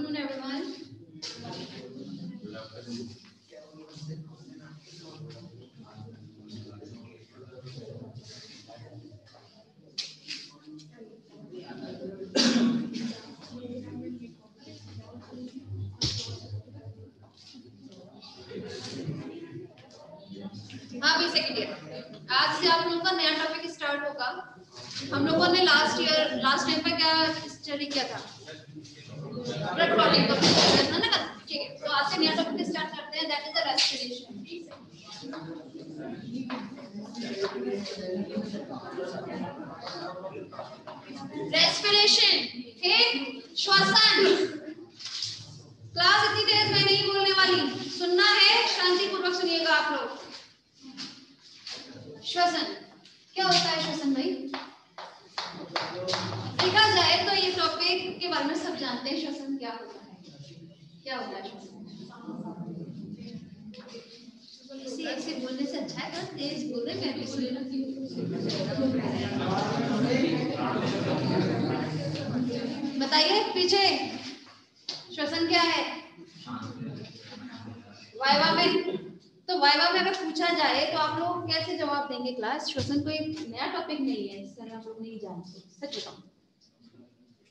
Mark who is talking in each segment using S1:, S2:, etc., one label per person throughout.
S1: afternoon, everyone. हाँ भी second year, आज से आप लोगों का नया टॉपिक स्टार्ट होगा। हम लोगों ने लास्ट टाइम पे क्या स्टडी किया था, ब्लड क्लॉटिंग का था ना। ठीक है, तो आज से नया टॉपिक स्टार्ट करते हैं, that is the respiration. Respiration, ठीक, श्वसन। क्लास इतनी तेज मैं नहीं बोलने वाली, सुनना है, शांति पूर्वक सुनिएगा आप लोग। श्वसन क्या होता है? श्वसन भाई देखा जाए तो ये टॉपिक के बारे में सब जानते हैं। श्वसन क्या होता है? क्या होता है श्वसन? ऐसे बोलने से अच्छा है ना, तेज बोल रहे, मैं भी सुन रही हूँ। बताइए पीछे, श्वसन क्या है? वाइवा में, तो वाइवा में अगर पूछा जाए तो आप लोग कैसे जवाब देंगे क्लास? श्वसन कोई नया टॉपिक नहीं है, इसका आप लोग नहीं जानते, सच बताओ।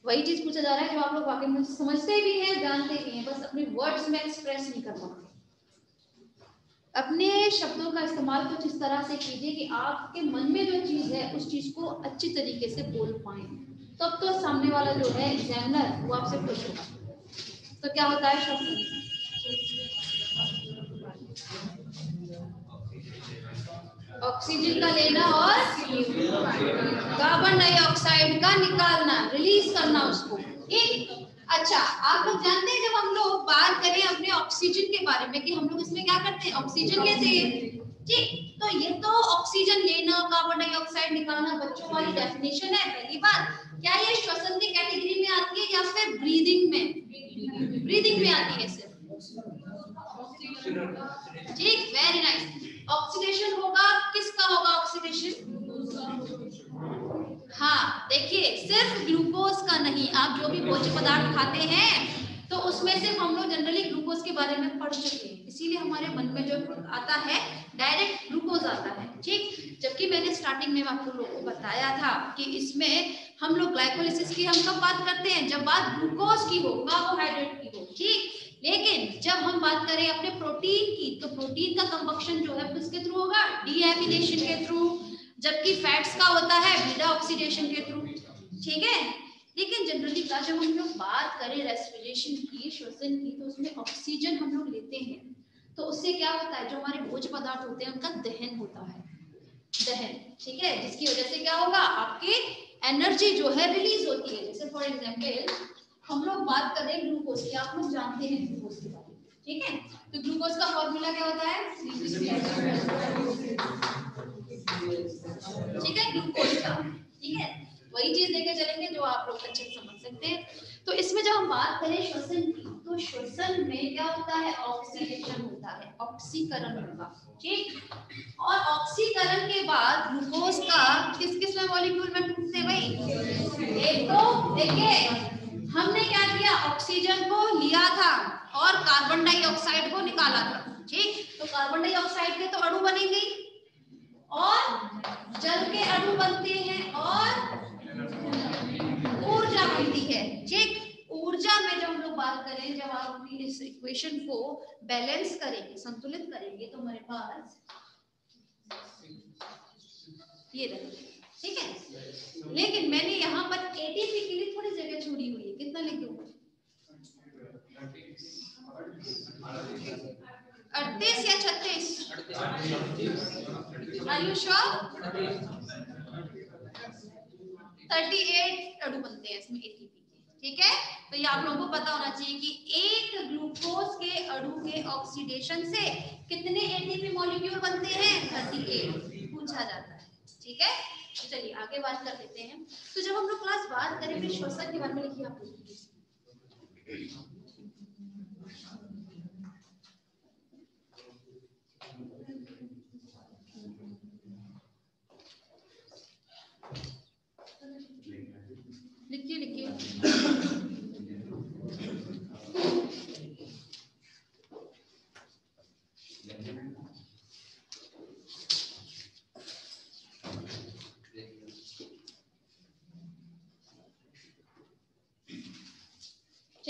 S1: वही चीज पूछा जा रहा है जो आप लोग वाकई में समझते भी हैं, जानते भी हैं, बस अपने वर्ड्स में एक्सप्रेस नहीं कर पाते। अपने शब्दों का इस्तेमाल कुछ इस तरह से कीजिए कि आपके मन में जो चीज है उस चीज को अच्छी तरीके से बोल पाए, तब तो सामने वाला जो है एग्जामिनर वो आपसे खुश होगा। तो क्या होता है श्वसन? ऑक्सीजन का लेना और कार्बन डाइऑक्साइड का निकालना, रिलीज करना उसको, ठीक। अच्छा, आप लोग जानते हैं जब हम लोग बात करें अपने ऑक्सीजन के बारे में कि हम लोग इसमें क्या करते हैं, ऑक्सीजन लेते हैं, ठीक। तो ये तो ऑक्सीजन लेना, कार्बन डाइऑक्साइड निकालना बच्चों वाली डेफिनेशन है। पहली बात, क्या ये श्वसन की कैटेगरी में आती है या फिर ब्रीदिंग में? ब्रीदिंग में आती है सिर्फ, ठीक, वेरी नाइस। ऑक्सीडेशन होगा, किसका होगा ऑक्सीडेशन? हाँ, देखिए सिर्फ ग्लूकोज का नहीं, आप जो भी भोज्य पदार्थ खाते हैं तो उसमें से हम लोग जनरली ग्लूकोज के बारे में पढ़ चुके हैं, इसीलिए हमारे मन में जो आता है डायरेक्ट ग्लूकोज आता है, ठीक। जबकि मैंने स्टार्टिंग में आप लोगों को बताया था कि इसमें हम लोग ग्लाइकोलिसिस की हम कब बात करते हैं, जब बात ग्लूकोज की हो, कार्बोहाइड्रेट की हो, ठीक। लेकिन जब हम बात करें अपने प्रोटीन की, तो प्रोटीन का कंबक्शन जो है किसके थ्रू होगा? डीएमिनेशन के थ्रू, जबकि फैट्स का होता है बीटा ऑक्सीडेशन के थ्रू, ठीक है। लेकिन जनरली जब हम लोग बात करें रेस्पिरेशन की, श्वसन की, तो उसमें ऑक्सीजन हम लोग लेते हैं, तो उससे क्या होता है, जो हमारे भोज्य पदार्थ होते हैं उनका दहन होता है, दहन, ठीक है, जिसकी वजह से क्या होगा, आपकी एनर्जी जो है रिलीज होती है। जैसे फॉर एग्जांपल हम लोग बात करें ग्लूकोज की, आप लोग जानते हैं ग्लूकोज के बारे में, ठीक है। तो ग्लूकोज का फॉर्मूला क्या होता है? ठीक है, ग्लूकोज का, ठीक है, वही चीज लेके चलेंगे जो आप लोग अच्छे से समझ सकते हैं। तो इसमें जब हम बात करें श्वसन की, तो श्वसन में क्या होता है? ऑक्सीडेशन होता है, ऑक्सीकरण होगा, ठीक। और ऑक्सीकरण के बाद ग्लूकोज का किस किस में मॉलिक्यूल में टूटते हैं भाई? एक तो देखिए हमने क्या किया, ऑक्सीजन को लिया था और कार्बन डाइऑक्साइड को निकाला था, ठीक। तो कार्बन डाइऑक्साइड के तो अणु बनेंगे और जल के अणु बनते हैं और ऊर्जा बनती है, ठीक। ऊर्जा में जब हम लोग बात करें, जब आप अपनी इस इक्वेशन को बैलेंस करेंगे, संतुलित करेंगे, तो हमारे पास ये रहेगा, ठीक है। लेकिन मैंने यहाँ पर एटीपी के लिए थोड़ी जगह छोड़ी हुई है, कितना लिख दूं? 38 या 36? Are you sure? 38 अणु बनते हैं इसमें एटीपी के, ठीक है। तो ये आप लोगों को पता होना चाहिए कि एक ग्लूकोज के अणु के ऑक्सीडेशन से कितने एटीपी मॉलिक्यूल बनते हैं? 38 पूछा जाता है, ठीक है। तो चलिए आगे बात कर लेते हैं। तो जब हम लोग क्लास बात करेंगे श्वसन के बारे में, लिखिए आप लोग लिखिए, लिखिए।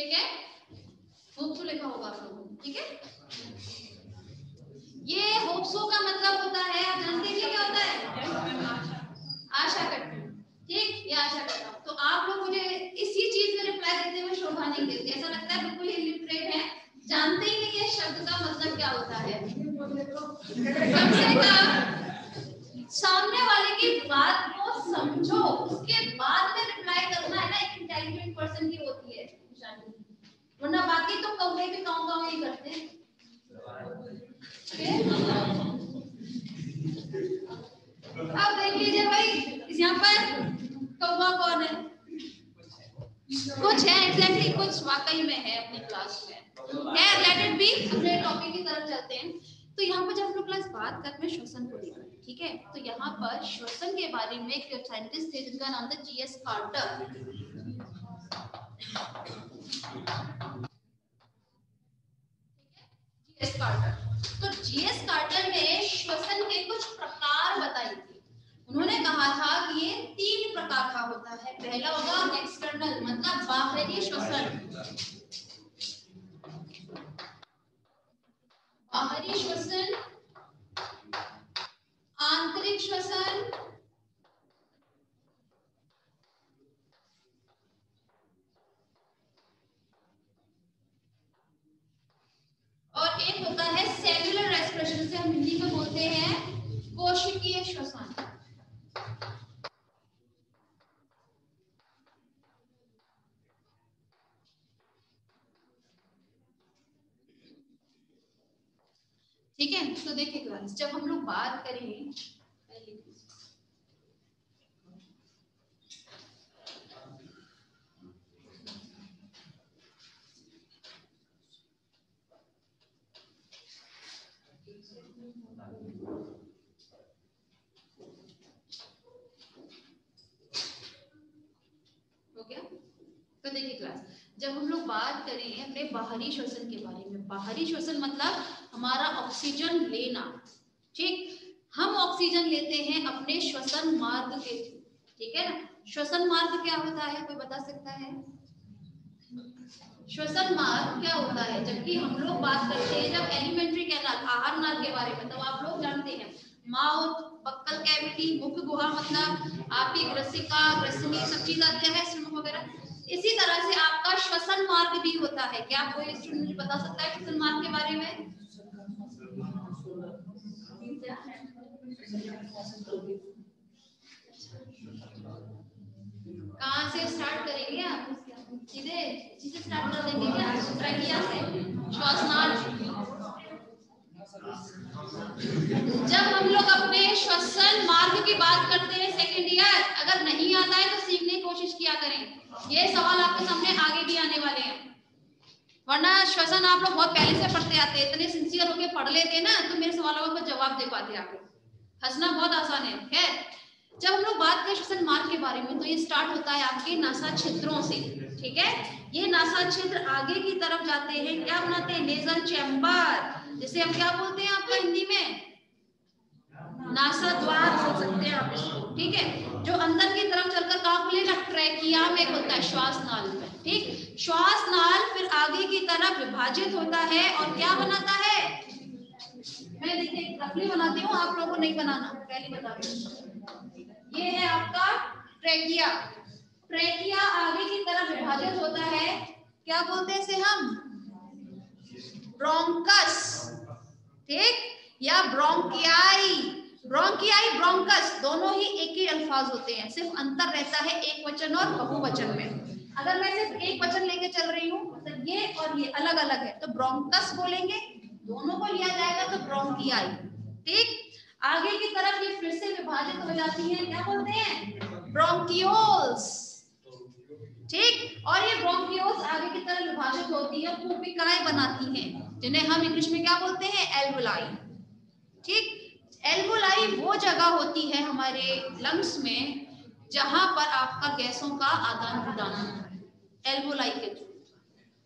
S1: ठीक है, होप सो लिखा होगा आप लोगों ने, ठीक है। ये होप सो का मतलब होता है, आप जानते हैं क्या होता है, आशा करती हूँ, ठीक, ये आशा करता हूँ। तो आप लोग मुझे इसी चीज में रिप्लाई देते हुए शोभा नहीं देते, ऐसा लगता है बिल्कुल इलिटरेट है, जानते ही नहीं है शब्द का मतलब क्या होता है। कम से कम सामने वाले की बात को समझो, उसके बाद में रिप्लाई करना है ना, एक इंटेलिजेंट पर्सन की होती है, वरना बाकी तो कौवे भी काऊ काऊ ही करते हैं। अब देख लीजिए भाई, यहाँ पर कौवा कौन है, कुछ है एग्जैक्टली, कुछ वाकई में है अपनी क्लास में है। लेट इट बी, अपने टॉपिक की तरफ चलते हैं। तो यहाँ पर जब हम लोग क्लास बात करते हैं श्वसन को लेकर, ठीक है, तो यहाँ पर श्वसन के बारे में एक साइंटिस्ट थे जिनका नाम था जीएस कार्टर। जीएस कार्टर, तो जीएस कार्टर ने श्वसन के कुछ प्रकार बताए थे। उन्होंने कहा था कि ये 3 प्रकार का होता है। पहला होगा एक्सटर्नल, मतलब बाहरी श्वसन, बाहरी श्वसन, आंतरिक श्वसन और एक होता है सेलुलर रेस्पिरेशन, जिसे हम हिंदी में बोलते हैं कोशिकीय श्वसन। ठीक है, तो देखिए क्लास, जब हम लोग बात करें, हो गया। तो देखिए क्लास, जब हम लोग बात करें अपने बाहरी श्वसन के बारे में, बाहरी श्वसन मतलब हमारा ऑक्सीजन लेना, ठीक, हम ऑक्सीजन लेते हैं अपने श्वसन मार्ग के थ्रू, ठीक है ना। श्वसन मार्ग क्या होता है, कोई बता सकता है? श्वसन मार्ग क्या होता है, जबकि हम लोग बात करते हैं जब एलिमेंट्री कैनाल, आहार नाल के बारे में, तो आप लोग जानते हैं माउथ, बक्कल कैविटी, मुख गुहा, मतलब आपकी ग्रसिका, ग्रसनी, सब चीज आते हैं, स्टमक वगैरह। इसी तरह से आपका श्वसन मार्ग भी होता है। क्या कोई स्टूडेंट मुझे बता सकता है श्वसन मार्ग के बारे में? कहाँ से स्टार्ट करेंगे आप? सीधे सीधे स्टार्ट कर देंगे क्या? ट्रैकिया से, श्वासनाल। जब हम लोग अपने श्वसन मार्ग की बात करते हैं सेकंड ईयर, अगर नहीं आता है तो सीखने की कोशिश किया करें। ये सवाल आपके सामने आगे भी आने वाले हैं, वरना श्वसन आप लोग बहुत पहले से पढ़ते आते हैं, इतने सिंसियर होके पढ़ लेते ना, तो मेरे सवालों का जवाब दे पाते आप लोग। हंसना बहुत आसान है। खैर, जब हम लोग बात करें श्वसन मार्ग के बारे में, तो ये स्टार्ट होता है आपके नासा छिद्रों से, ठीक है। ये नासा छिद्र आगे की तरफ जाते हैं, क्या बनाते हैं? नेजल चैम्बर, जिसे हम क्या बोलते हैं आपका हिंदी में? नासा द्वार बोल सकते हैं आप इसको, ठीक है। जो अंदर की तरफ चलकर कहाँ खुलेगा? ट्रैकिया में होता है, श्वास नाल में, ठीक। श्वास नाल फिर आगे की तरफ विभाजित होता है और क्या बनाता है? मैं देखिए रफली बनाती हूँ, आप लोगों को नहीं बनाना, पहले बता दूं। ये है आपका ट्रैकिया। ट्रैकिया आगे की तरफ विभाजित होता है, क्या बोलते हैं इसे हम? ब्रोंकस, ठीक, या ब्रोंकियाई। ब्रोंकियाई, ब्रोंकस दोनों ही एक ही अल्फाज होते हैं, सिर्फ अंतर रहता है एक वचन और बहुवचन में। अगर मैं सिर्फ एक वचन लेके चल रही हूँ, मतलब ये और ये अलग अलग है, तो ब्रोंकस बोलेंगे। दोनों को लिया जाएगा तो ब्रोंकियाई, ठीक। आगे की तरफ ये फिर से विभाजित हो जाती है, क्या बोलते हैं? ब्रोंकियोल्स, ठीक। और ये ब्रोंकियोल्स आगे की तरफ विभाजित होती है, पुपिकाएं बनाती हैं, जिन्हें हम इंग्लिश में क्या बोलते हैं? एल्वोलाई, ठीक। एल्वोलाई वो जगह होती है हमारे लंग्स में जहां पर आपका गैसों का आदान प्रदान होता है, एल्वोलाई के थ्रू।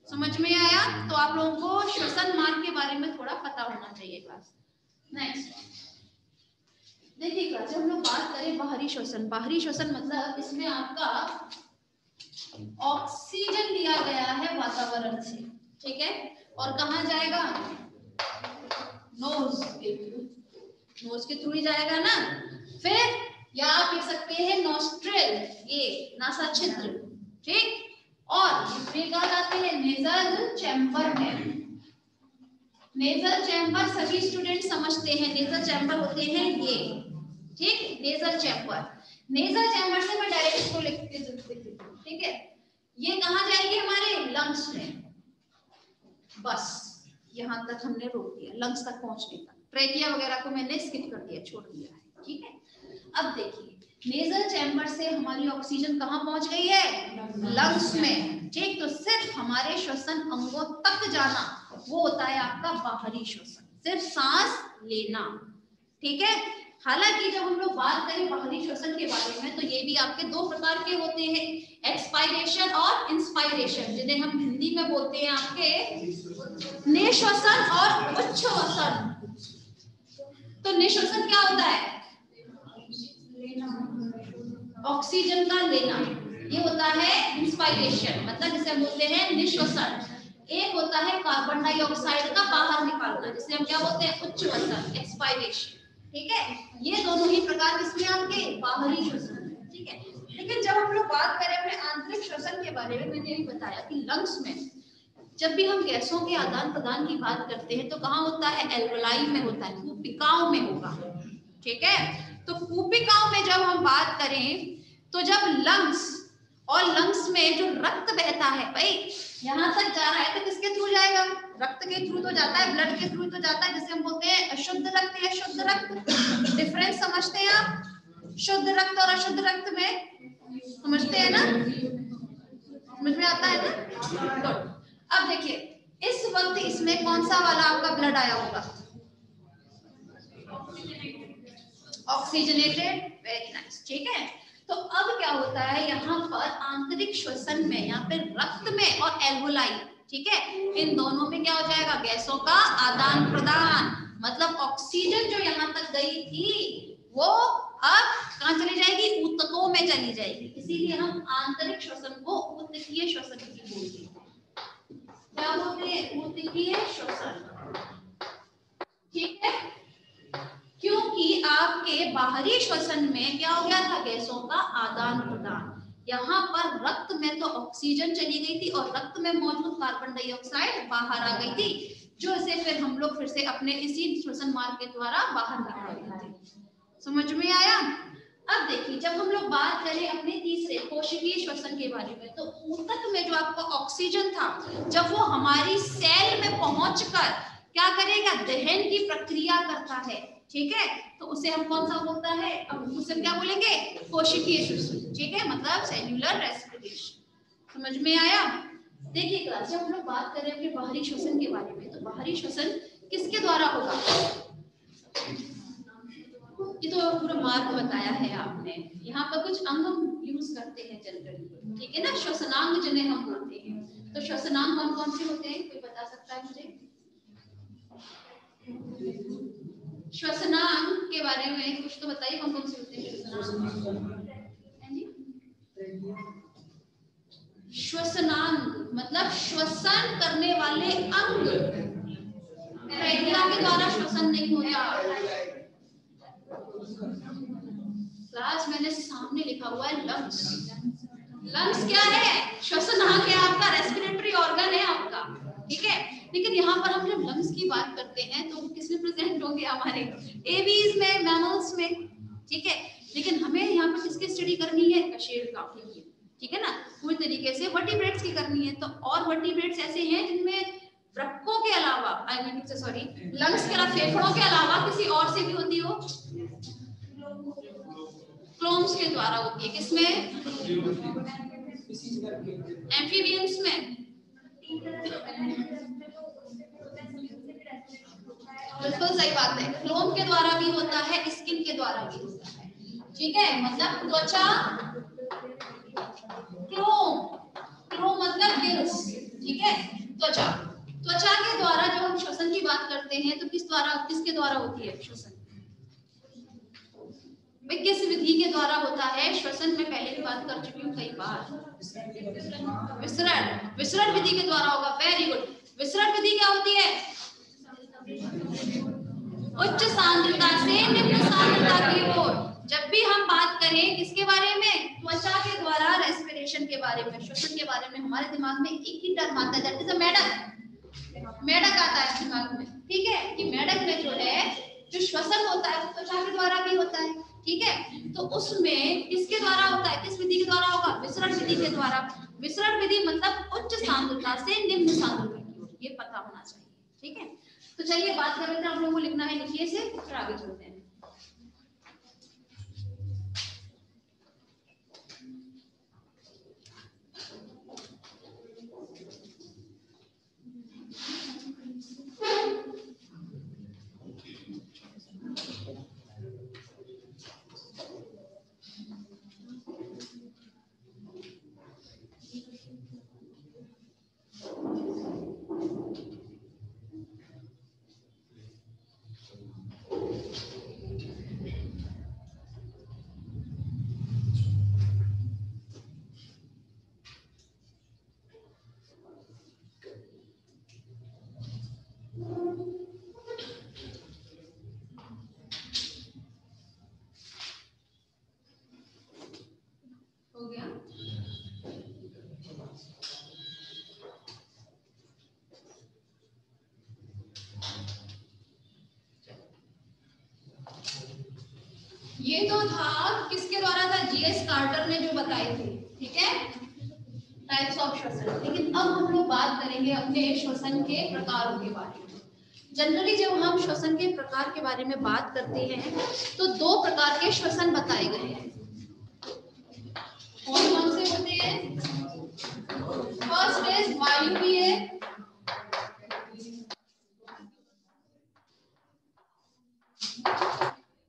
S1: समझ में आया? तो आप लोगों को श्वसन मार्ग के बारे में थोड़ा पता होना चाहिए क्लास। नेक्स्ट देखिए क्लास, जब हम लोग बात करें बाहरी श्वसन, बाहरी श्वसन मतलब इसमें आपका ऑक्सीजन लिया गया है वातावरण से, ठीक है, और कहाँ जाएगा, नोज के थ्रू, नोज के थ्रू ही जाएगा ना। फिर या आप लिख सकते हैं नोस्ट्रिल, ये नासा छिद्र, ठीक, और फिर कहा जाते हैं नेजल चैम्बर में। नेजल चैम्बर सभी स्टूडेंट समझते हैं, नेजल चैम्बर होते हैं ये, ठीक, नेजल चैम्बर। नेजल चैम्बर से मैं डायरेक्ट इसको लिखते चलती हूँ, ठीक है, ये कहाँ जाएगी, हमारे लंग्स में, बस यहाँ तक हमने रोक दिया, लंग्स तक पहुंचने तक। ट्रेकिया वगैरह को मैंने स्किप कर दिया, छोड़ दिया है, ठीक है। अब देखिए नेजल चैम्बर से हमारी ऑक्सीजन कहाँ पहुंच गई है, लंग्स में, ठीक। तो सिर्फ हमारे श्वसन अंगों तक जाना वो होता है आपका बाहरी श्वसन, सिर्फ सांस लेना, ठीक है। हालांकि जब हम लोग बात करें बाहरी श्वसन के बारे में तो ये भी आपके दो प्रकार के होते हैं, एक्सपायरेशन और इंस्पायरेशन, जिन्हें हम हिंदी में बोलते हैं आपके निश्वसन और उच्छ्वसन। तो निश्वसन क्या होता है, ऑक्सीजन का लेना, ये होता है इंस्पायरेशन, मतलब जिसे हम बोलते हैं निश्वसन। एक होता है कार्बन डाइऑक्साइड का बाहर निकालना, जिसे हम क्या बोलते हैं, उच्छ्वसन, एक्सपायरेशन, ठीक है। ये दोनों ही प्रकार किसमें आपके बाहरी श्वसन, ठीक है। लेकिन जब हम लोग बात करें अपने आंतरिक श्वसन के बारे में, मैंने यही बताया कि लंग्स में जब भी हम गैसों के आदान प्रदान की बात करते हैं तो कहाँ होता है, एल्वोलाई में होता है, कूपिकाओं में होगा, ठीक है। तो कूपिकाओं में जब हम बात करें तो जब लंग्स और लंग्स में जो रक्त बहता है, भाई यहाँ तक जा रहा है तो किसके थ्रू जाएगा, रक्त के थ्रू तो जाता है, ब्लड के थ्रू तो जाता है, जिसे हम बोलते हैं अशुद्ध रक्त या शुद्ध रक्त। डिफरेंस समझते हैं आप, शुद्ध रक्त और अशुद्ध रक्त में, समझते हैं ना, समझ में आता है ना, गुड। अब देखिए इस वक्त इसमें कौन सा वाला आपका ब्लड आया होगा, ऑक्सीजनेटेड, वेरी नाइस, ठीक है। तो अब क्या होता है यहाँ पर आंतरिक श्वसन में, यहाँ पे रक्त में और एल्वोलाई, ठीक है, इन दोनों में क्या हो जाएगा, गैसों का आदान प्रदान, मतलब ऑक्सीजन जो यहाँ तक गई थी वो अब कहाँ चली जाएगी, ऊतकों में चली जाएगी। इसीलिए हम आंतरिक श्वसन को ऊतकीय श्वसन बोलते हैं, क्या बोलते हैं, ऊतकीय श्वसन, ठीक है। क्योंकि आपके बाहरी श्वसन में क्या हो गया था, गैसों का आदान प्रदान, यहाँ पर रक्त में तो ऑक्सीजन चली गई थी और रक्त में मौजूद कार्बन डाइऑक्साइड बाहर आ गई थी, जो इसे फिर हम लोग फिर से अपने इसी श्वसन मार्ग के द्वारा बाहर निकालते थे। समझ में आया। अब देखिए जब हम लोग बात करें अपने तीसरे कोशिकीय श्वसन के बारे में, तो ऊतक में जो आपका ऑक्सीजन था जब वो हमारी सेल में पहुंचकर क्या करेगा, दहन की प्रक्रिया करता है, ठीक है, तो उसे हम कौन सा बोलता है, अब उसे क्या बोलेंगे, कोशिकीय श्वसन, ठीक है, मतलब सेल्यूलर रेस्पिरेशन। समझ में आया। देखिए क्लास जब हम लोग बात करें अपने बाहरी श्वसन के बारे में, तो बाहरी श्वसन किसके द्वारा होगा, ये तो पूरा मार्ग बताया है आपने, यहाँ पर कुछ अंग हम यूज करते हैं जनरली, ठीक है ना, श्वसनांग जिन्हें हम बोलते हैं। तो श्वसनांग कौन कौन से होते हैं, कोई बता सकता है मुझे, श्वसनांग के बारे में कुछ तो बताइए, कौन कौन से होते हैं श्वसनांग। श्वसनांग मतलब श्वसन करने वाले अंग, ट्रेकिया के द्वारा श्वसन नहीं होता। क्लास मैंने सामने लिखा हुआ है लंग्स, लंग्स क्या है, श्वसनांग है आपका, रेस्पिरेटरी ऑर्गन है आपका, ठीक है। लेकिन यहाँ पर हम जब लंग्स की बात करते हैं तो किसमें प्रेजेंट होंगे, हमारे एवीज में, मैमल्स में, ठीक है। लेकिन हमें यहाँ पर किसकी स्टडी करनी है, कशेरुका की, ठीक है ना, पूरी तरीके से वर्टिब्रेट्स की करनी है। तो और वर्टिब्रेट्स ऐसे हैं जिनमें वृक्कों के अलावा, आई मीन सॉरी लंग्स के अलावा, फेफड़ों के अलावा किसी और से भी होती हो, क्लोम्स के द्वारा होती है, किसमें, एम्फीबियंस में, बिल्कुल सही बात है, क्लोम के द्वारा भी होता है, स्किन के द्वारा भी होता है, ठीक है, मतलब त्वचा, क्लोम, क्लोम मतलब गिल्स, ठीक है, त्वचा, त्वचा के द्वारा जब हम श्वसन की बात करते हैं तो किस द्वारा, किसके द्वारा होती है श्वसन, भाई किस विधि के द्वारा होता है श्वसन? में पहले भी बात कर चुकी हूँ कई बार, विसरण, विसरण विधि के द्वारा होगा। Very good. विसरण विधि क्या होती है? उच्च सांद्रता से निम्न सांद्रता की ओर। जब भी हम बात करें किसके बारे में? त्वचा के द्वारा रेस्पिरेशन के बारे में, श्वसन के बारे में, हमारे दिमाग में एक ही टर्म आता है, दैट इज अ मेढक। मेढक आता है दिमाग में, ठीक है, कि मेढक में जो है जो श्वसन होता है वो त्वचा के द्वारा भी होता है, ठीक है। तो उसमें किसके द्वारा होता है, किस विधि के द्वारा होगा? विसरण विधि के द्वारा। विसरण विधि मतलब उच्च सांद्रता से निम्न सांद्रता की ओर, ये पता होना चाहिए, ठीक है। तो चलिए बात कर लेते हैं, आप लोगों को लिखना है, लिखिए से, फिर आगे चलते हैं। हो गया? ये तो था किसके द्वारा था? जीएस कार्टर ने जो बताए थे, ठीक है, टाइप्स ऑफ श्वसन। लेकिन अब हम लोग बात करेंगे अपने श्वसन के प्रकारों के बारे में। जनरली जब हम श्वसन के प्रकार के बारे में बात करते हैं तो दो प्रकार के श्वसन बताए गए हैं। कौन कौन से होते हैं? फर्स्ट इज वायुवीय,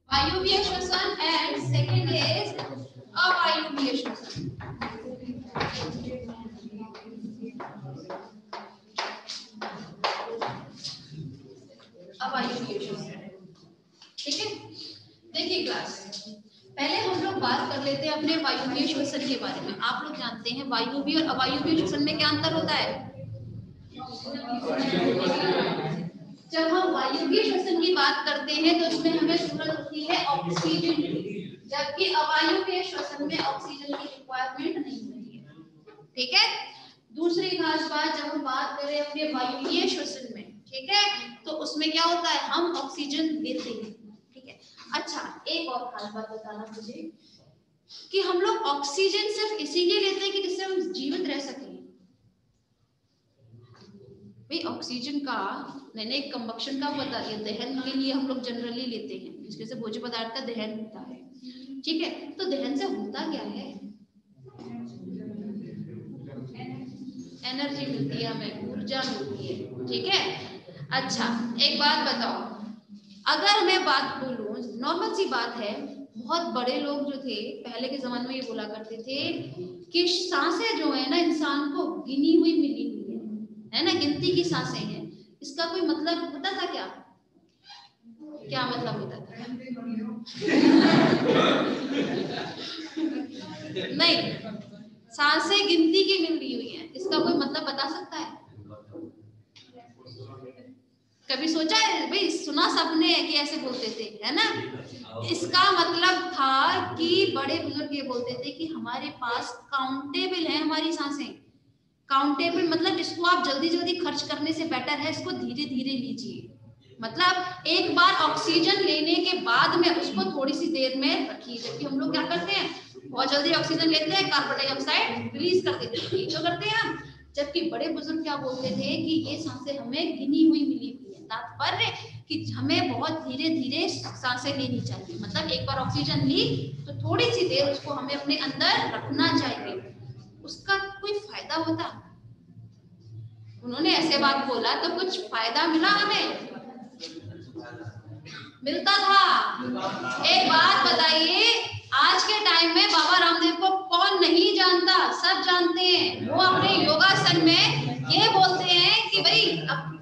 S1: वायुवीय श्वसन, एंड सेकंड इज अवायुवीय श्वसन। अवायुवीय श्वसन, ठीक है। देखिए क्लास, पहले हम लोग बात कर लेते हैं अपने वायुवीय श्वसन के बारे में। आप लोग जानते हैं वायुवीय और अवायुवीय श्वसन में क्या अंतर होता है? जब हम वायुवीय श्वसन की बात करते हैं तो उसमें हमें जरूरत होती है ऑक्सीजन की, जबकि अवायुवीय श्वसन में ऑक्सीजन की रिक्वायरमेंट नहीं होती है, ठीक है। दूसरी खास बात, जब हम बात करें अपने वायुवीय श्वसन में, ठीक है, तो उसमें क्या होता है? हम ऑक्सीजन लेते हैं, ठीक है। अच्छा, एक और खास बात बताना मुझे कि हम लोग ऑक्सीजन सिर्फ इसीलिए लेते हैं कि जिससे हम जीवित रह सकें। भाई ऑक्सीजन का मैंने कंबक्शन का बता दिया, दहन के लिए हम लोग जनरली लेते हैं, जिसके से भोज्य पदार्थ का दहन होता है, ठीक है। तो दहन से होता क्या है? एनर्जी मिलती है, हमें ऊर्जा मिलती है, ठीक है। अच्छा, एक बात बताओ, अगर मैं बात बोलूं, नॉर्मल सी बात है, बहुत बड़े लोग जो थे पहले के जमाने में ये बोला करते थे कि सांसें जो है ना इंसान को गिनी हुई मिली हुई है ना, गिनती की सांसें हैं। इसका कोई मतलब होता था क्या? क्या मतलब होता था? नहीं, सांसें गिनती की मिली हुई है, इसका कोई मतलब बता सकता है? कभी सोचा है? भाई सुना सबने कि ऐसे बोलते थे, है ना। इसका मतलब था कि बड़े बुजुर्ग ये बोलते थे कि हमारे पास काउंटेबल है हमारी सांसें। काउंटेबल मतलब इसको आप जल्दी जल्दी खर्च करने से बेटर है इसको धीरे धीरे लीजिए। मतलब एक बार ऑक्सीजन लेने के बाद में उसको थोड़ी सी देर में रखिए, जबकि हम लोग क्या करते हैं, बहुत जल्दी ऑक्सीजन लेते हैं, कार्बन डाइऑक्साइड रिलीज कर देते हैं, तो करते हैं हम। जबकि बड़े बुजुर्ग क्या बोलते थे कि ये सांसें हमें गिनी हुई मिली हुई है, तात्पर्य कि हमें बहुत धीरे धीरे सांसें लेनी चाहिए। मतलब एक बार ऑक्सीजन ली तो थोड़ी सी देर उसको हमें अपने अंदर रखना चाहिए, उसका कोई फायदा होता। उन्होंने ऐसे बात बोला तो कुछ फायदा मिला हमें? मिलता था। एक बात बताइए, आज के टाइम में बाबा रामदेव को कौन नहीं जानता? सब जानते हैं। वो अपने योगासन में ये बोलते हैं कि भाई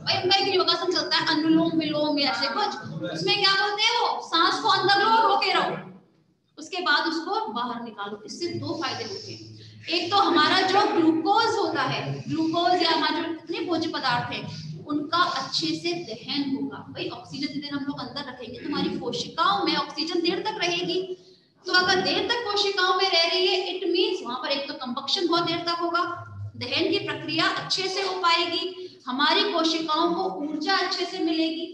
S1: उनका एक योगासन चलता है अनुलोम विलोम या ऐसे कुछ, उसमें क्या बोलते हैं वो, सांस को अंदर लो, रोके रहो, उसके बाद उसको बाहर निकालो। इससे दो फायदे होते हैं। एक तो हमारा जो ग्लूकोज होता है, ग्लूकोज या हमारे जो इतने भोज्य पदार्थ है उनका अच्छे से दहन होगा। भाई ऑक्सीजन जितने हम लोग अंदर रखेंगे तो हमारी कोशिकाओं में ऑक्सीजन देर तक रहेगी। तो अगर देर तक कोशिकाओं में रह रही है इट मीन्स वहां पर एक तो कंबक्शन बहुत देर तक होगा, दहन की प्रक्रिया अच्छे से हो पाएगी, हमारी कोशिकाओं को ऊर्जा अच्छे से मिलेगी,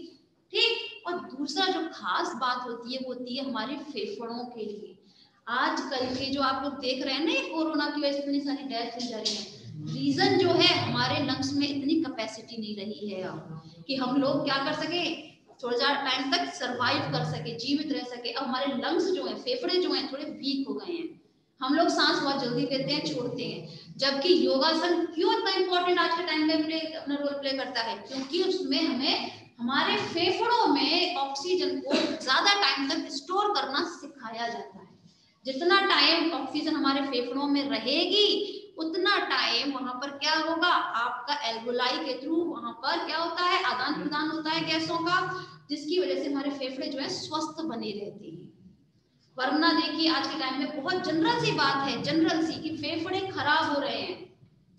S1: ठीक। और दूसरा जो खास बात होती है वो होती है हमारे फेफड़ों के लिए। आजकल के जो आप लोग देख रहे हैं ना, ये कोरोना की वजह से इतनी सारी डेथ हो जा रही है, रीजन जो है हमारे लंग्स में इतनी कैपेसिटी नहीं रही है अब कि हम लोग क्या कर सके, थोड़ा टाइम तक सरवाइव कर सके, जीवित रह सके। अब हमारे लंग्स जो है, फेफड़े जो हैं थोड़े वीक हो गए हैं, हम लोग सांस बहुत जल्दी लेते हैं छोड़ते हैं। जबकि योगासन क्यों इतना इंपॉर्टेंट आज के टाइम में अपना रोल प्ले करता है, क्योंकि उसमें हमें हमारे फेफड़ों में ऑक्सीजन को ज्यादा टाइम तक स्टोर करना सिखाया जाता है। जितना टाइम ऑक्सीजन हमारे फेफड़ों में रहेगी उतना टाइम वहां पर क्या होगा, आपका एल्वोलाई के थ्रू वहां पर क्या होता है, आदान प्रदान होता है गैसों का, जिसकी वजह से हमारे फेफड़े जो है स्वस्थ बने रहते हैं। वरना देखिए आज के टाइम में बहुत जनरल सी बात है, जनरल सी, कि फेफड़े खराब हो रहे हैं।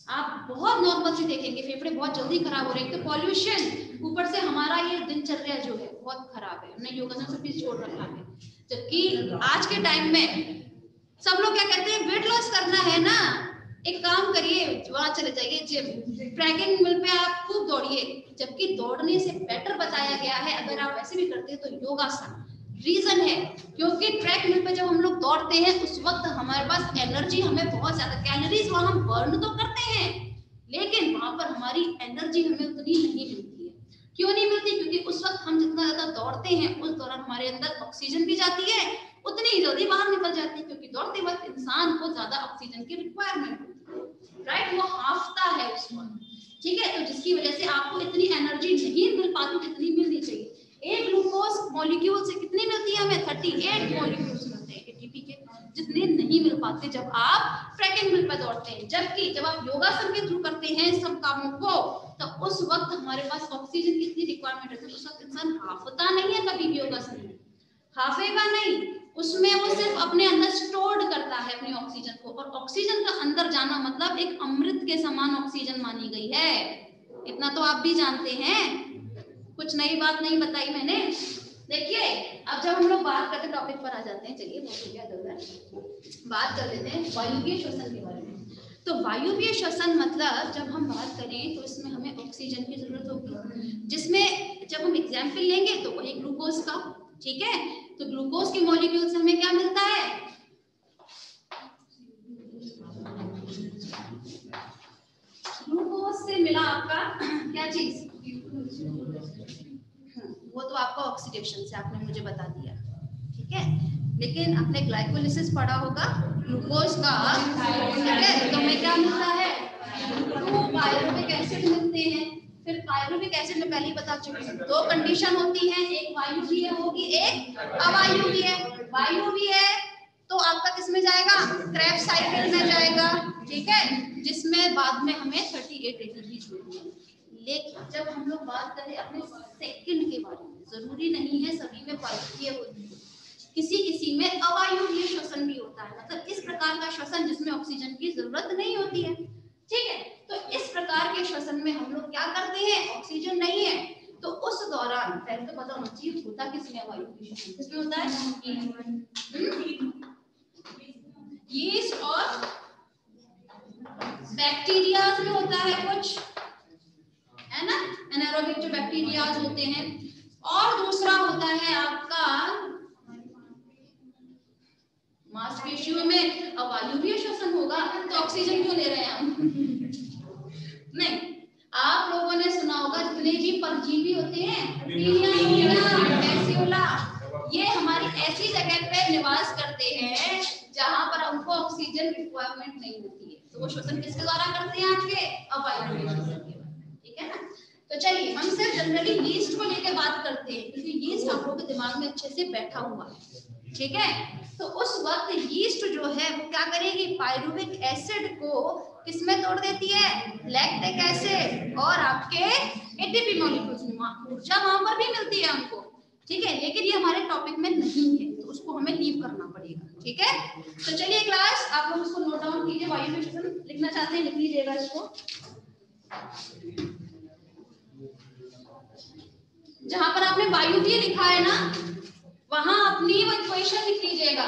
S1: आप बहुत नॉर्मल सी देखेंगे फेफड़े बहुत जल्दी खराब हो रहे हैं। तो पॉल्यूशन, ऊपर से हमारा ये दिनचर्या जो है बहुत खराब है, हमने योगासन सब चीज छोड़ रखा है। जबकि आज के टाइम में सब लोग क्या कहते हैं, वेट लॉस करना है ना, एक काम करिए, वहां चले जाइए जिम, ट्रैकिंग मिल पे आप खूब दौड़िए। जबकि दौड़ने से बेटर बताया गया है, अगर आप वैसे भी करते हैं तो योगासन। रीजन है क्योंकि ट्रैक मिल पे जब हम लोग दौड़ते हैं उस वक्त हमारे पास एनर्जी, हमें बहुत ज्यादा कैलोरीज वहां हम बर्न तो करते हैं, लेकिन वहां पर हमारी एनर्जी हमें उतनी नहीं मिलती है। क्यों नहीं मिलती, क्योंकि उस वक्त हम जितना ज्यादा दौड़ते हैं उस दौरान हमारे अंदर ऑक्सीजन भी जाती है, उतनी ही जल्दी बाहर निकल जाती है, क्योंकि दौड़ते वक्त इंसान को ज्यादा ऑक्सीजन की रिक्वायरमेंट होती है, राइट, वो हाफता है उस वक्त, ठीक है। तो जिसकी वजह से आपको इतनी एनर्जी नहीं मिल पाती जितनी मिलनी चाहिए। एक ग्लूकोज मॉलिक्यूल से कितनी मिलती है हमें, 38 मॉलिक्यूल्स मिलते हैं एटीपी के, जितने नहीं मिल पाते जब आप ट्रैकिंग मिल पर दौड़ते हैं। जबकि जब आप योगासन के थ्रू करते हैं सब कामों को, तो उस वक्त हमारे पास ऑक्सीजन की इतनी रिक्वायरमेंट रहती है, उस वक्त इंसान हाफता नहीं है, कभी भी योगासन में हाफेगा नहीं, उसमें वो सिर्फ अपने अंदर स्टोर्ड करता है अपनी ऑक्सीजन को। और ऑक्सीजन का अंदर जाना मतलब एक अमृत के समान ऑक्सीजन मानी गई है, इतना तो आप भी जानते हैं, कुछ नई बात नहीं बताई मैंने। देखिए अब जब हम लोग बात करते टॉपिक पर आ जाते हैं, चलिए बहुत क्या चल रहा है, बात कर लेते हैं वायुवीय श्वसन के बारे में। तो वायुवीय श्वसन मतलब जब हम बात करें तो इसमें हमें ऑक्सीजन की जरूरत होगी, जिसमें जब हम एग्जाम्पल लेंगे तो वही ग्लूकोज का, ठीक है। तो ग्लूकोज के मॉलिक्यूल से हमें क्या मिलता है, ग्लूकोज से मिला आपका क्या चीज, वो तो आपका ऑक्सीडेशन से आपने मुझे बता दिया, ठीक है। लेकिन आपने ग्लाइकोलिसिस पढ़ा होगा ग्लूकोज का, ठीक है। तो हमें क्या मिलता है, 2 पायरुविक एसिड मिलते हैं। फिर पायरुविक एसिड में पहले ही बता चुकी हूँ, 2 कंडीशन होती है, एक वायुवीय होगी एक अवायुवीय। वायुवीय तो आपका किस में जाएगा, क्रेब्स साइकिल में जाएगा, ठीक है, जिसमें बाद में हमें 38 एटीपी मिलेंगे। लेकिन जब हम लोग बात करें अपने सेकंड के बारे में, जरूरी नहीं है सभी में वायुवीय होती है, किसी किसी में अवायुवीय श्वसन भी होता है, मतलब इस प्रकार का श्वसन जिसमें ऑक्सीजन की जरूरत नहीं होती है, ठीक है। तो इस प्रकार के श्वसन में हम लोग क्या करते हैं, ऑक्सीजन नहीं है तो उस दौरान पहले तो पता होना चाहिए होता किसमें वायुवीय श्वसन, किसमें होता है, यीस्ट और बैक्टीरिया में होता है कुछ, है ना, एनारोबिक जो बैक्टीरियाज होते हैं। और दूसरा होता है आपका मांसपेशियों में अवायुवीय श्वसन होगा, तो ऑक्सीजन क्यों ले रहे हैं हम नहीं, आप लोगों ने सुना होगा जितने भी परजीवी होते हैं, ये हमारी ऐसी जगह पे निवास करते हैं जहां पर हमको ऑक्सीजन रिक्वायरमेंट नहीं होती है, तो वो श्वसन किसके द्वारा करते हैं आपके, अवायुवीय श्वसन के द्वारा, ठीक है ना। तो चलिए हम सिर्फ जनरली यीस्ट को लेकर बात करते हैं, क्योंकि यीस्ट आप लोगों के दिमाग में अच्छे से बैठा हुआ है, ठीक है। तो उस वक्त यीस्ट जो है वो क्या करेगी, पायरुविक एसिड को किसमें तोड़ देती है, लैक्टिक एसिड और आपके एटीपी मॉलिक्यूल्स में, ऊर्जा वहां पर भी मिलती है हमको, ठीक है। लेकिन ये हमारे टॉपिक में नहीं है तो उसको हमें लीव करना पड़ेगा, ठीक है, तो चलिए क्लास आप लोग इसको नोट डाउन कीजिए। वायु में श्वसन लिखना चाहते हैं लिख लीजिएगा इसको। जहां पर आपने वायु भी लिखा है ना, वहां अपनी वो इक्वेशन लिख लीजिएगा।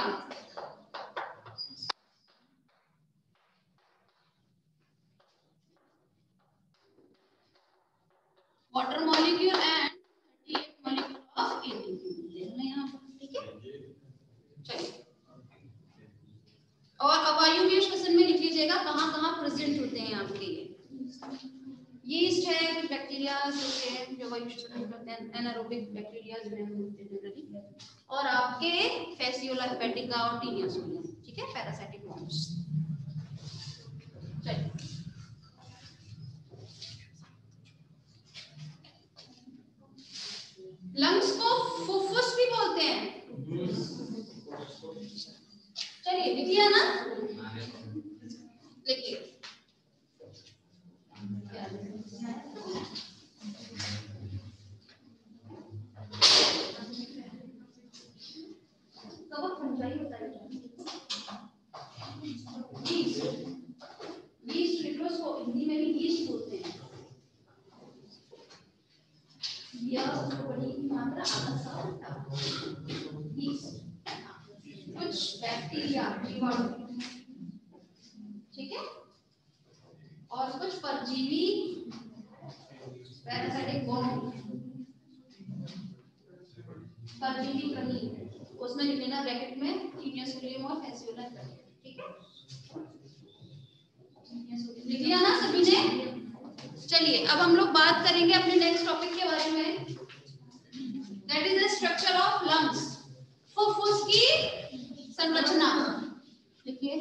S1: Water molecule and 38 molecule of ATP यहाँ पर, ठीक है। चलिए, और अवायुवीय श्वसन में लिख लीजिएगा कहाँ कहाँ प्रेजेंट होते हैं आपके यीस्ट है, कुछ बैक्टीरिया होते हैं जो वायु श्वसन करते हैं, एनारोबिक बैक्टीरिया होते हैं जनरली, और आपके फैसियोला हेपेटिका और टीनिया सोलिया, ठीक है, पैरासाइटिक फॉर्म्स। चलिए, लंग्स को फुफ्फुस भी बोलते हैं। चलिए लिख लिया ना, लिखिए। हिंदी में भी यीस्ट बोलते हैं। कुछ बैक्टीरिया, ठीक है, और कुछ परजीवी पैरासाइटिक बॉम्ब, परजीवी प्राणी, उसमें लिख लेना ब्रैकेट में टीनिया सोलियम और फैसियोला, ठीक है, लिख लिया ना सभी ने। चलिए अब हम लोग बात करेंगे अपने नेक्स्ट टॉपिक के बारे में, that is the structure of lungs, फुफ्फुस की संरचना। देखिए,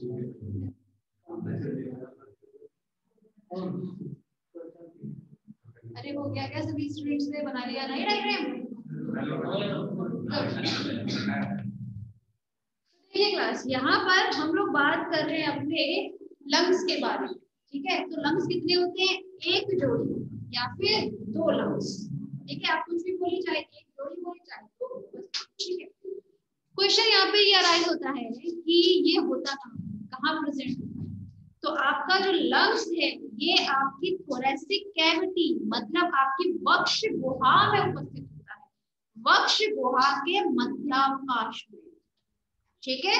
S1: अरे हो गया क्या सभी स्टूडेंट्स ने बना लिया नहीं डायग्राम? देखिए क्लास, यहाँ पर हम लोग बात कर रहे हैं अपने लंग्स के बारे में, ठीक है। तो लंग्स कितने होते हैं? एक जोड़ी या फिर दो लंग्स, ठीक है। आप कुछ भी बोलिए, चाहे एक जोड़ी बोलिए चाहे दो, ठीक है। क्वेश्चन यहाँ पे ये अराइज होता है कि ये होता कहाँ प्रेजेंट होता है। तो आपका जो लंग्स है ये आपकी थोरेसिक कैविटी मतलब आपकी वक्ष गुहा में उपस्थित होता है, वक्ष गुहा के मध्यावकाश में, ठीक है।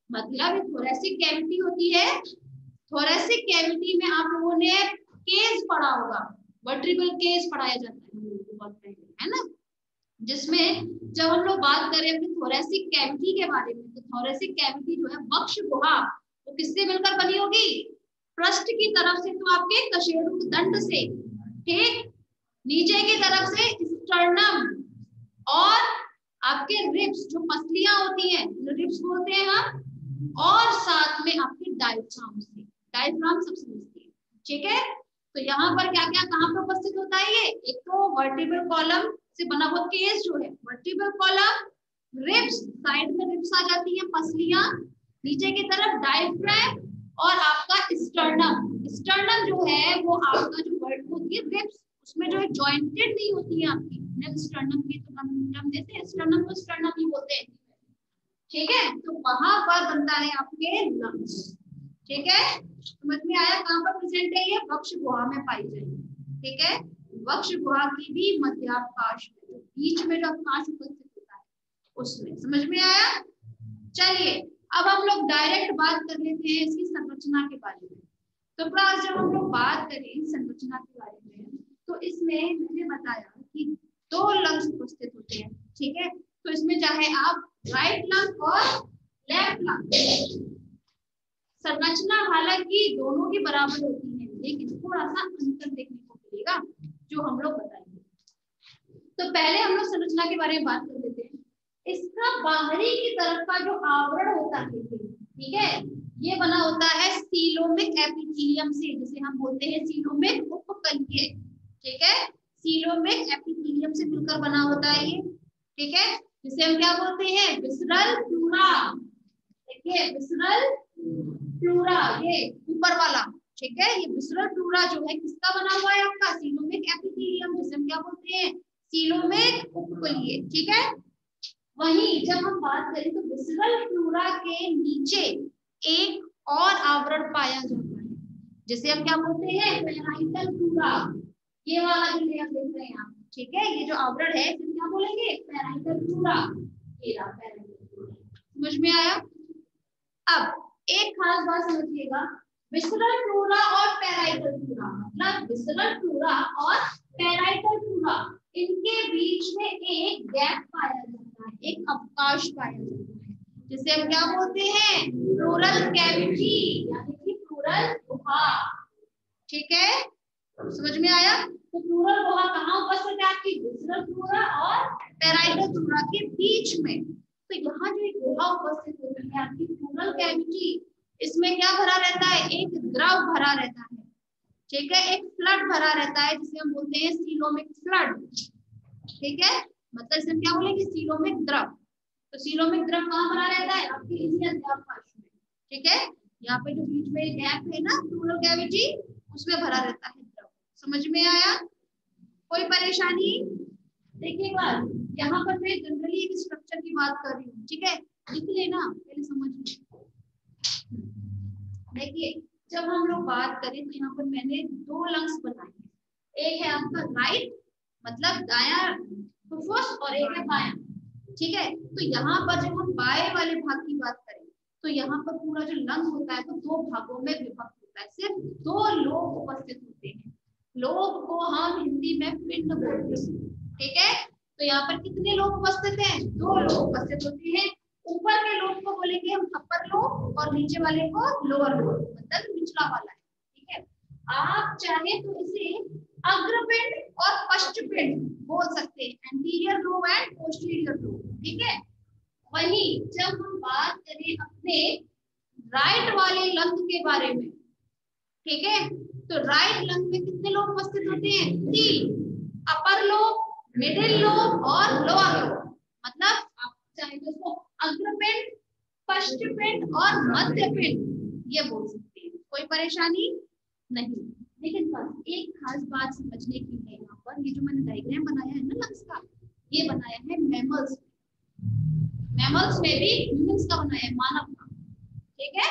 S1: मतलब थोरेसिक कैविटी होती है, थोरेसिक कैविटी में आप लोगों ने केस पढ़ा होगा, वर्टिब्रल केस पढ़ाया जाता है बहुत पहले, है ना, जिसमें जब हम लोग बात करें अपनी थोरेसिक कैविटी के बारे में, तो थोरेसिक कैविटी जो है वक्ष गुहा वो किससे मिलकर बनी होगी? पृष्ठ की तरफ से तो आपके कशेरुकदंड से, ठीक, नीचे की तरफ से स्टर्नम और आपके रिब्स जो पसलियां होती हैं, रिब्स बोलते हैं हम, और साथ में आपके डायफ्राम से, डायफ्राम सब समझती है, ठीक है। तो यहाँ पर क्या क्या कहाँ पर उपस्थित होता है ये? एक तो वर्टिब्रल कॉलम से बना हुआ केस जो है, वर्टिब्रल कॉलम, रिब्स, साइड में रिब्स आ जाती है, पसलियां, नीचे की तरफ डायफ्राम और आपका स्टर्नम। स्टर्नम जो है वो आपका जो वर्ड होती है रिब्स, उसमें जो है जॉइंटेड नहीं होती है आपकी, स्टर्नम की तो हम देते हैं स्टर्नम को स्टर्नम ही बोलते हैं, ठीक है। तो वहां पर बनता है आपके लंग्स, ठीक है। समझ में आया? कहाँ पर प्रेजेंट है ये? वक्ष गुहा में पाई जाएगी, ठीक है। वक्ष गुहा की भी मध्यावकाश में, बीच में जो अवकाश उपस्थित होता है उसमें, समझ में आया? चलिए अब हम लोग डायरेक्ट बात कर लेते हैं इसकी संरचना के बारे में। तो क्लास जब हम लोग बात करें संरचना के बारे में, तो इसमें मैंने बताया कि दो लंग्स उपस्थित होते हैं, ठीक है। तो इसमें चाहे आप राइट लंग और लेफ्ट लंग, संरचना हालांकि दोनों की बराबर होती है, लेकिन थोड़ा सा अंतर देखने को मिलेगा जो हम लोग बताएंगे। तो पहले हम लोग संरचना के बारे में बात कर लेते हैं। इसका बाहरी की तरफ का जो आवरण होता है, ठीक है, ये बना होता है सीलोमिक एपिथेलियम से, जिसे हम बोलते हैं सीलोमिक उपकल्पीय, ठीक है। सीलोमिक एपिथेलियम से मिलकर बना होता है ये, ठीक है, जिसे हम क्या बोलते हैं? Visceral pleura. देखिए विसरल प्लूरा, ये ऊपर वाला, ठीक है, ये विसरल प्लूरा जो है किसका बना हुआ है? आपका सीलोमिक एपिथेलियम, जिसे हम क्या बोलते हैं? सीलोमिक उपकल्पीय, ठीक है। वहीं जब हम बात करें तो विसरल प्लूरा के नीचे एक और आवरण पाया जाता है, जिसे हम क्या बोलते हैं? Parietal pleura. ये वाला जो लेयर देख रहे हैं आप, ठीक है, ये जो आवरण है इसे क्या बोलेंगे? Parietal pleura. ये रहा पैराइटल प्लूरा, समझ में आया? अब एक खास बात समझिएगा, विसरल प्लूरा और पैराइटल प्लूरा, मतलब विसरल प्लूरा और पैराइटल प्लूरा, इनके बीच में एक गैप पाया जाता है, एक अवकाश पाया जाता है, जिसे हम क्या बोलते हैं? प्लूरल कैविटी, यानी कि प्लूरल गुहा, ठीक है। समझ में आया? तो प्लूरल गुहा कहाँ उपस्थित है आपकी? विसरल प्लूरा और पैराइटल प्लूरा के बीच में। तो यहाँ जो एक गुहा उपस्थित होती है आपकी प्लूरल कैविटी, इसमें क्या भरा रहता है? एक द्रव भरा रहता है, ठीक है, एक फ्लड भरा रहता है, जिसे हम बोलते हैं सीलोमिक फ्लड, ठीक है। मतलब इसे हम क्या बोलेंगे? सीलोमिक द्रव। तो सीलोमिक द्रव कहाँ भरा रहता है? आपके इसी अध्यावकाश में, ठीक है। यहाँ पे जो बीच में गैप है ना प्लूरल कैविटी, उसमें भरा रहता है द्रव। समझ में आया? कोई परेशानी? देखिएगा यहाँ पर मैं जनरली एक स्ट्रक्चर की बात कर रही हूँ, ठीक है, लिख लेना पहले, समझ लो। देखिए जब हम लोग बात करें तो यहाँ पर मैंने दो लंग्स बनाए, एक है आपका राइट मतलब दायां फुफ्फुस और एक है बायां, ठीक है। तो यहाँ पर जब हम बाएं वाले भाग की बात करें तो यहाँ पर पूरा जो लंग होता है तो दो भागों में विभक्त होता है, सिर्फ दो लोब उपस्थित होते हैं। लोब को हम हिंदी में पिंड बोलते हैं, ठीक है। तो यहाँ पर कितने लोब उपस्थित हैं? दो लोब उपस्थित होते हैं। ऊपर के लोब को बोलेंगे हम अपर लोब और नीचे वाले को लोअर लोब, मतलब निचला वाला है, ठीक है। आप चाहे तो इसे अग्रपिंड और पश्चपिंड बोल सकते हैं, anterior lobe and posterior lobe, ठीक है। वहीं जब हम बात करें अपने राइट वाली लंग के बारे में, ठीक है। तो राइट लंग में कितने लोग उपस्थित होते हैं? 3, अपर लोब, मिडिल लोब और लोअर लोब। मतलब आप चाहे तो इसको अग्रपिंड, पश्चपिंड और मध्यपिंड ये बोल सकते हैं, कोई परेशानी नहीं। लेकिन बस एक खास बात समझने की है, यहाँ पर ये जो मैंने डायग्राम बनाया है ना लंग्स का, ये बनाया है मैमल्स में भी ह्यूमंस का बनाया है, मानव का, ठीक है।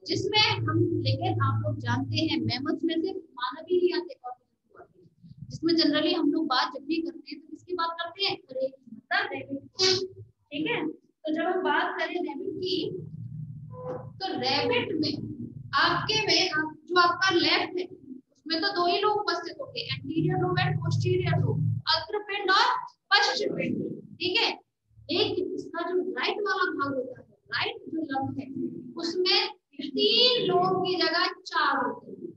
S1: जिसमें हम, लेकिन आप लोग जानते हैं मैमल्स में से मानव ही नहीं आते और जिसमें जनरली हम लोग बात जब भी करते हैं तो किसकी बात करते हैं? मतलब रैबिट, ठीक है। तो जब हम बात करें रैबिट की, तो रैबिट में आपके में जो आपका लेफ्ट है उसमें तो 2 ही लोग उपस्थित होंगे, anterior lobe and posterior lobe, अग्रपिंड और पश्चपिंड, ठीक है। लेकिन इसका जो राइट वाला भाग होता है, राइट जो लंग है, उसमें 3 लोग की जगह 4 होते हैं,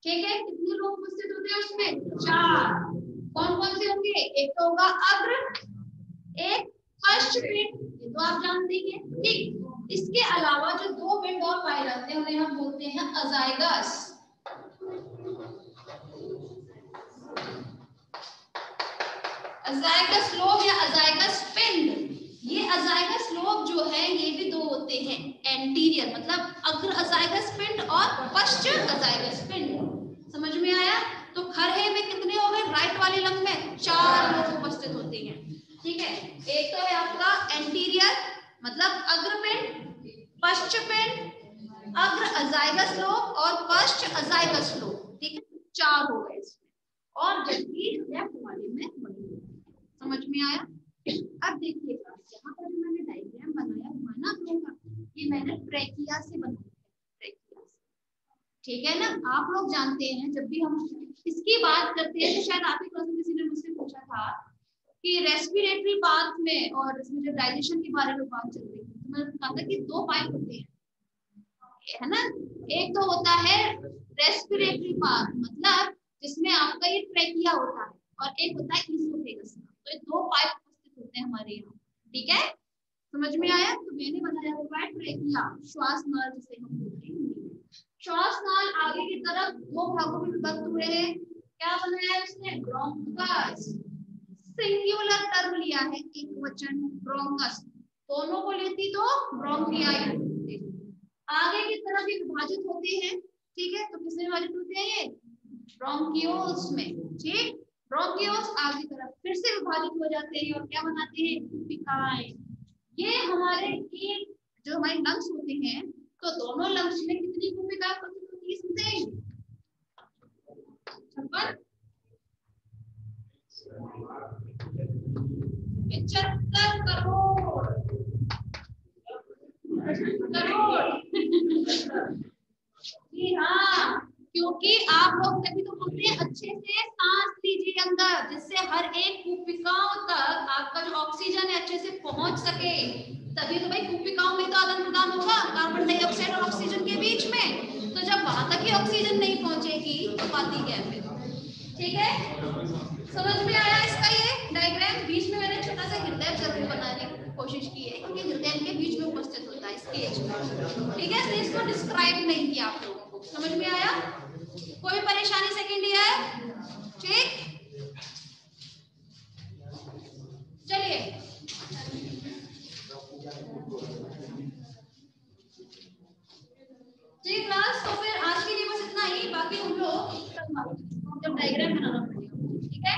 S1: ठीक है। कितने लोग उपस्थित होते हैं उसमें? 4। कौन कौन से होंगे? एक तो होगा अग्र, एक पश्चपिंड, ये तो आप जानते ही हैं, ठीक। इसके अलावा जो 2 पिंड और पाए जाते हैं उन्हें हम बोलते हैं अजाइगस। अजाइगस लोब या अजाइगस पिंड। ये अजाइगस लोब जो है ये भी 2 होते हैं, एंटीरियर मतलब अग्र अजाइगस पिंड और पश्च अजाइगस पिंड। समझ में आया? तो खरहे में कितने हो गए? राइट वाली लंग में 4 लोग उपस्थित होते हैं, ठीक है। एक तो है आपका एंटीरियर मतलब अग्रपिंड, पश्चपिंड, अग्र अजाइगस लोब और पश्च अजाइगस लोब, ठीक है। 4 हो गए इसमें, और जबकि लेफ्ट वाले में वही। समझ में आया? अब देखिएगा यहाँ पर जो मैंने डायग्राम बनाया हुआ ना आप लोगों का, ये मैंने ट्रेकिया से बनाया है, ट्रेकिया से, ठीक है ना। आप लोग जानते हैं जब भी हम इसकी बात करते हैं, तो शायद आप ही क्लास में किसी ने मुझसे पूछा था कि रेस्पिरेटरी पाथ में और इसमें जब डाइजेशन के बारे में बात चल रही थी, तो मैंने कहा था कि 2 पाइप होते हैं, है ना। एक तो होता है रेस्पिरेटरी पाथ, मतलब जिसमें आपका ये ट्रेकिया होता है, और एक होता है ईसोफेगस। तो ये 2 पाइप उपस्थित होते हैं हमारे यहाँ, ठीक है। समझ में आया? तो मैंने बनाया हुआ है ट्रेकिया, श्वास नाल जिसे हम बोलते हैं। श्वास नाल आगे की तरफ 2 भागों में विभक्त हुए हैं। क्या बनाया है उसने? ब्रोंकस, सिंगुलर टर्म लिया है, एक वचन ब्रोंकस, दोनों को लेती तो ब्रोंकियाई। आगे की तरफ ये विभाजित होते हैं, ठीक है। तो किसमें विभाजित होते हैं? ये ब्रोंकियोल्स में, ठीक। ब्रोंकियोल्स आगे की तरफ फिर से विभाजित हो जाते हैं और क्या बनाते हैं? कूपिकाएं। ये हमारे एक जो हमारे लंग्स होते हैं, तो दोनों लंग्स में कितनी कूपिकाएं उपस्थित होती है? इसमें 56, 75 करोड़ जी हाँ, क्योंकि आप लोग तभी तो बोलते हैं अच्छे से सांस लीजिए अंदर, जिससे हर एक कूपिकाओं तक आपका जो ऑक्सीजन है अच्छे से पहुंच सके। तभी तो भाई कूपिकाओं में तो आदान प्रदान होगा कार्बन डाइऑक्साइड और ऑक्सीजन के बीच में। तो जब वहां तक ही ऑक्सीजन नहीं पहुंचेगी तो बात क्या है फिर, ठीक है। समझ में आया इसका ये डायग्राम? बीच में मैंने छोटा सा हृदय जरूर बनाने की कोशिश की है, क्योंकि हृदय के बीच में उपस्थित होता है स्टेज में, ठीक है। तो इसको डिस्क्राइब नहीं किया आप लोगों को। समझ में आया? कोई परेशानी सेकंड ईयर? ठीक, चलिए ठीक क्लास। तो फिर आज के लिए बस इतना ही, बाकी हम लोग जब डायग्राम बनाना पड़ेगा, ठीक है।